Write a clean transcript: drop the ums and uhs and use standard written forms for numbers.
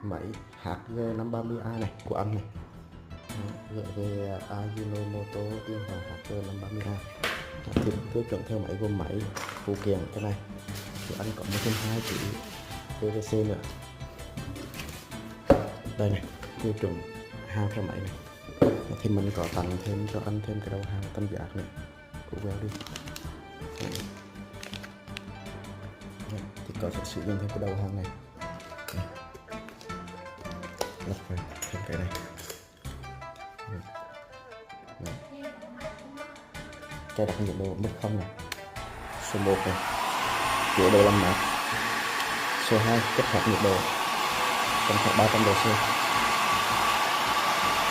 máy HG530A này của anh này, gửi về Ajinomoto tiên hàng HG530A. Thì tiêu chuẩn theo máy gồm máy phụ kiện cái này thì anh có 1/2 chỉ PVC nữa. Đây này, tiêu chuẩn hàng theo máy này. Thì mình có tặng thêm cho anh thêm cái đầu hàng tam giác này của queo đi. Thì có sẽ sử dụng thêm cái đầu hàng này, lắp vào thêm cái này. Cái đặt nhiệt độ mức 0 này, số 1 này chế độ làm mát, số 2 kết hợp nhiệt độ tầm khoảng 300 độ C.